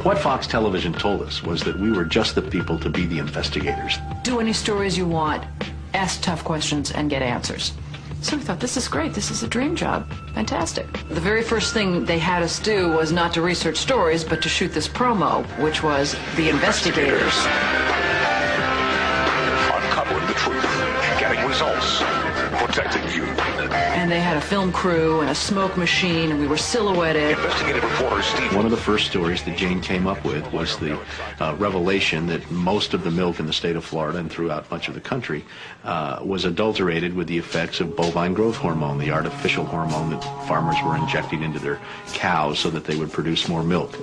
What Fox Television told us was that we were just the people to be the investigators. Do any stories you want, ask tough questions, and get answers. So we thought, this is great, this is a dream job, fantastic. The very first thing they had us do was not to research stories, but to shoot this promo, which was The Investigators. Uncovering the truth, getting results, protecting you. And they had a film crew and a smoke machine, and we were silhouetted. Investigative reporter Steve. One of the first stories that Jane came up with was the revelation that most of the milk in the state of Florida and throughout much of the country was adulterated with the effects of bovine growth hormone, the artificial hormone that farmers were injecting into their cows so that they would produce more milk.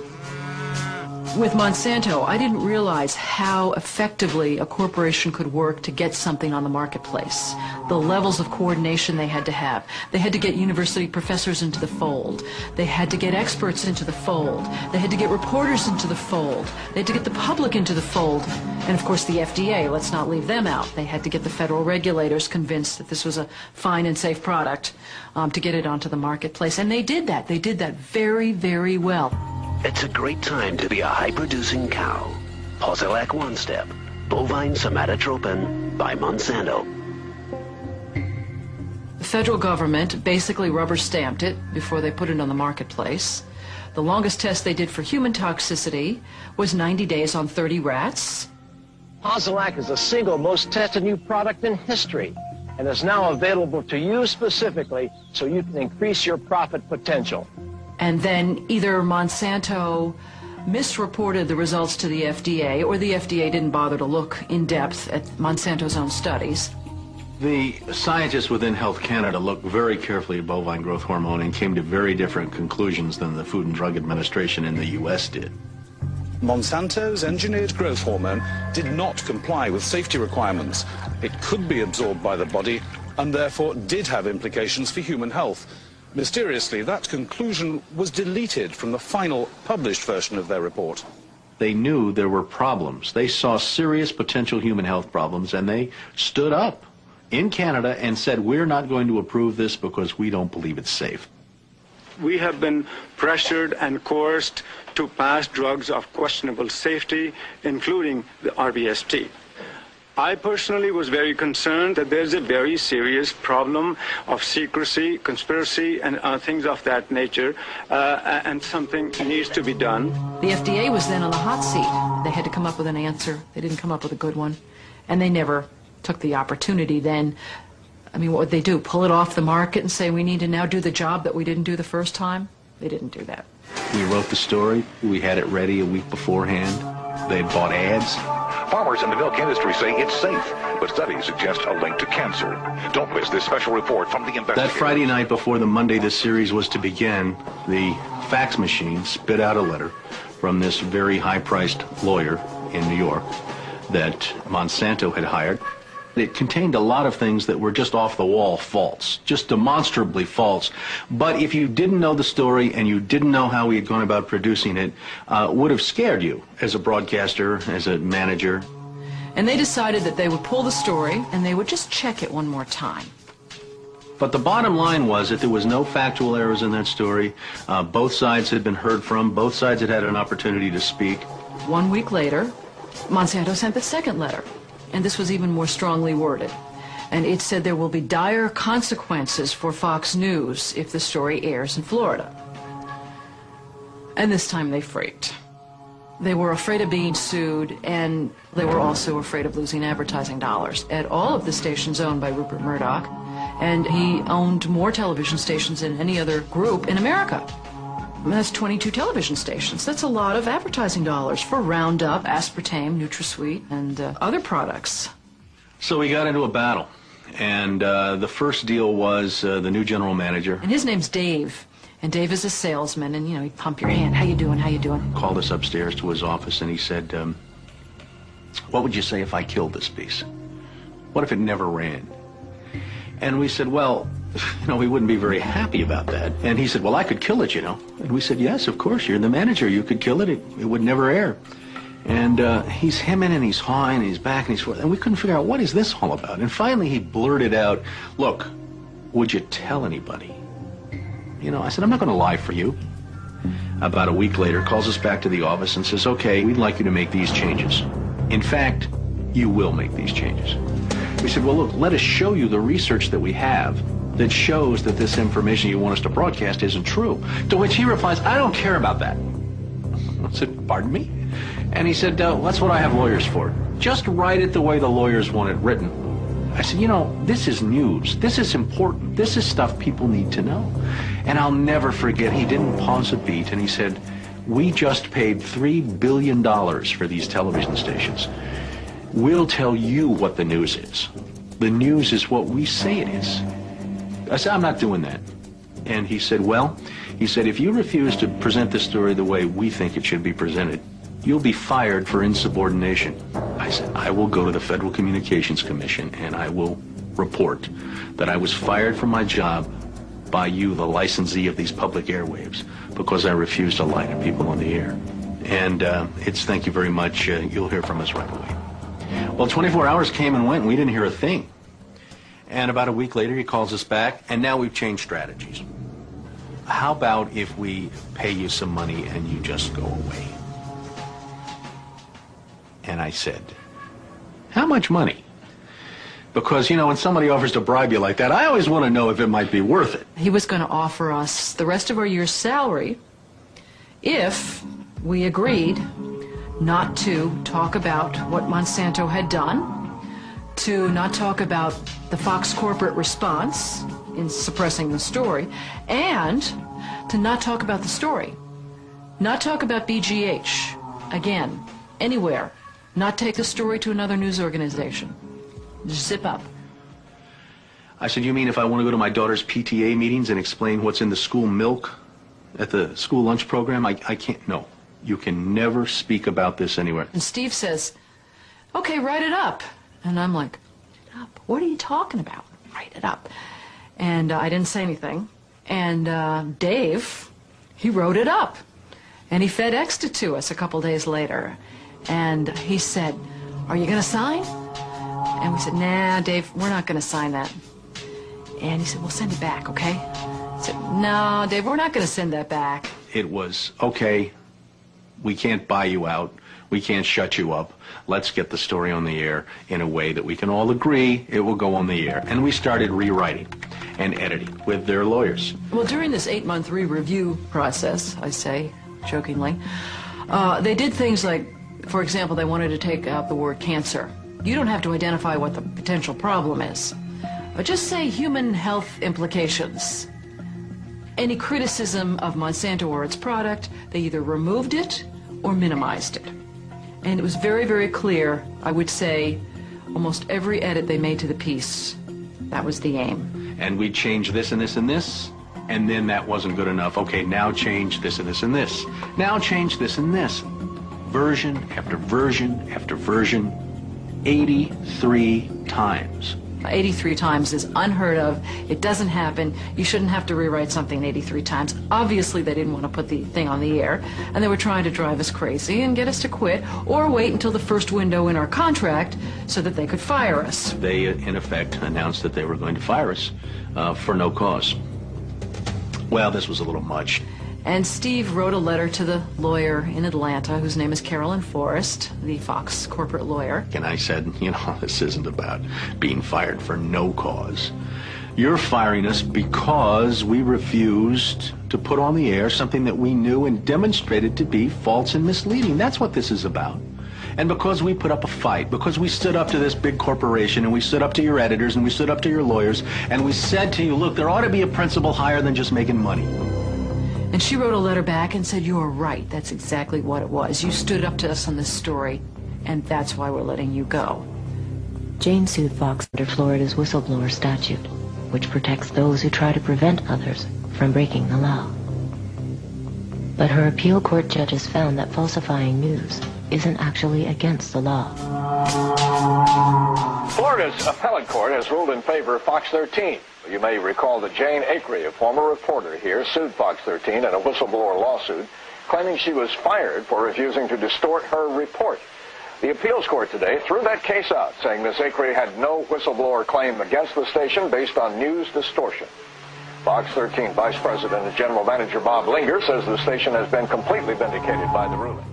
With Monsanto, I didn't realize how effectively a corporation could work to get something on the marketplace. The levels of coordination they had to have. They had to get university professors into the fold. They had to get experts into the fold. They had to get reporters into the fold. They had to get the public into the fold. And of course the FDA, let's not leave them out. They had to get the federal regulators convinced that this was a fine and safe product to get it onto the marketplace. And they did that. They did that very, very well. It's a great time to be a high-producing cow. Posilac One Step, bovine somatotropin by Monsanto. The federal government basically rubber-stamped it before they put it on the marketplace. The longest test they did for human toxicity was 90 days on 30 rats. Posilac is the single most tested new product in history and is now available to you specifically so you can increase your profit potential. And then either Monsanto misreported the results to the FDA, or the FDA didn't bother to look in depth at Monsanto's own studies. The scientists within Health Canada looked very carefully at bovine growth hormone and came to very different conclusions than the Food and Drug Administration in the U.S. did. Monsanto's engineered growth hormone did not comply with safety requirements. It could be absorbed by the body and therefore did have implications for human health. Mysteriously, that conclusion was deleted from the final published version of their report. They knew there were problems. They saw serious potential human health problems, and they stood up in Canada and said, we're not going to approve this because we don't believe it's safe. We have been pressured and coerced to pass drugs of questionable safety, including the RBST. I personally was very concerned that there's a very serious problem of secrecy, conspiracy, and things of that nature, and something needs to be done. The FDA was then on the hot seat. They had to come up with an answer. They didn't come up with a good one. And they never took the opportunity then. I mean, what would they do? Pull it off the market and say, we need to now do the job that we didn't do the first time? They didn't do that. We wrote the story. We had it ready a week beforehand. They had bought ads. Farmers in the milk industry say it's safe, but studies suggest a link to cancer. Don't miss this special report from the investigators. That Friday night before the Monday this series was to begin, the fax machine spit out a letter from this very high-priced lawyer in New York that Monsanto had hired. It contained a lot of things that were just off-the-wall false, just demonstrably false. But if you didn't know the story and you didn't know how we had gone about producing it, would have scared you as a broadcaster, as a manager. And they decided that they would pull the story and they would just check it one more time. But the bottom line was that there was no factual errors in that story. Both sides had been heard from. Both sides had had an opportunity to speak. 1 week later, Monsanto sent the second letter. And this was even more strongly worded. And it said there will be dire consequences for Fox News if the story airs in Florida. And this time they freaked. They were afraid of being sued, and they were also afraid of losing advertising dollars at all of the stations owned by Rupert Murdoch. And he owned more television stations than any other group in America. And that's 22 television stations. That's a lot of advertising dollars for Roundup, aspartame, NutraSweet, and other products. So we got into a battle. And the first deal was the new general manager. And his name's Dave. And Dave is a salesman, and, you know, he'd pump your hand. How you doing? How you doing? Called us upstairs to his office, and he said, what would you say if I killed this piece? What if it never ran? And we said, well, you know, we wouldn't be very happy about that. And he said, well, I could kill it, you know. And we said, yes, of course, you're the manager. You could kill it. It would never air. And he's hemming and he's hawing and he's back and he's forth. And we couldn't figure out, what is this all about? And finally he blurted out, look, would you tell anybody? You know, I said, I'm not going to lie for you. About a week later, calls us back to the office and says, okay, we'd like you to make these changes. In fact, you will make these changes. We said, well, look, let us show you the research that we have that shows that this information you want us to broadcast isn't true. To which he replies, I don't care about that. I said, pardon me? And he said, that's what I have lawyers for. Just write it the way the lawyers want it written. I said, you know, this is news. This is important. This is stuff people need to know. And I'll never forget, he didn't pause a beat, and he said, we just paid $3 billion for these television stations. We'll tell you what the news is. The news is what we say it is. I said, I'm not doing that. And he said, well, he said, if you refuse to present this story the way we think it should be presented, you'll be fired for insubordination. I said, I will go to the Federal Communications Commission and I will report that I was fired from my job by you, the licensee of these public airwaves, because I refused to lie to people on the air. And it's thank you very much. You'll hear from us right away. Well, 24 hours came and went and we didn't hear a thing. And about a week later, he calls us back, and now we've changed strategies. How about if we pay you some money and you just go away? And I said, how much money? Because, you know, when somebody offers to bribe you like that, I always want to know if it might be worth it. He was going to offer us the rest of our year's salary if we agreed not to talk about what Monsanto had done, to not talk about the Fox corporate response in suppressing the story, and to not talk about the story. Not talk about BGH, again, anywhere. Not take the story to another news organization. Just zip up. I said, you mean if I want to go to my daughter's PTA meetings and explain what's in the school milk at the school lunch program? I can't. No. You can never speak about this anywhere. And Steve says, okay, write it up. And I'm like, write it up? What are you talking about? Write it up. And I didn't say anything. And Dave, he wrote it up. And he FedExed it to us a couple days later. And he said, are you going to sign? And we said, nah, Dave, we're not going to sign that. And he said, well, send it back, okay? I said, no, Dave, we're not going to send that back. It was, okay, we can't buy you out. We can't shut you up. Let's get the story on the air in a way that we can all agree it will go on the air. And we started rewriting and editing with their lawyers. Well, during this 8-month re-review process, I say jokingly, they did things like, for example, they wanted to take out the word cancer. You don't have to identify what the potential problem is. Just say human health implications. Any criticism of Monsanto or its product, they either removed it or minimized it. And it was very, very clear, I would say, almost every edit they made to the piece, that was the aim. And we changed this and this and this, and then that wasn't good enough. Okay, now change this and this and this. Now change this and this. Version after version after version, 83 times. 83 times is unheard of. It doesn't happen. You shouldn't have to rewrite something 83 times. Obviously, they didn't want to put the thing on the air, and they were trying to drive us crazy and get us to quit or wait until the first window in our contract so that they could fire us. They, in effect, announced that they were going to fire us for no cause. Well, this was a little much. And Steve wrote a letter to the lawyer in Atlanta, whose name is Carolyn Forrest, the Fox corporate lawyer. And I said, you know, this isn't about being fired for no cause. You're firing us because we refused to put on the air something that we knew and demonstrated to be false and misleading. That's what this is about. And because we put up a fight, because we stood up to this big corporation, and we stood up to your editors, and we stood up to your lawyers, and we said to you, look, there ought to be a principle higher than just making money. And she wrote a letter back and said, you are right. That's exactly what it was. You stood up to us on this story, and that's why we're letting you go. Jane sued Fox under Florida's whistleblower statute, which protects those who try to prevent others from breaking the law. But her appeal court judges found that falsifying news isn't actually against the law. Florida's appellate court has ruled in favor of Fox 13. You may recall that Jane Acre, a former reporter here, sued Fox 13 in a whistleblower lawsuit, claiming she was fired for refusing to distort her report. The appeals court today threw that case out, saying Ms. Acre had no whistleblower claim against the station based on news distortion. Fox 13 Vice President and General Manager Bob Linger says the station has been completely vindicated by the ruling.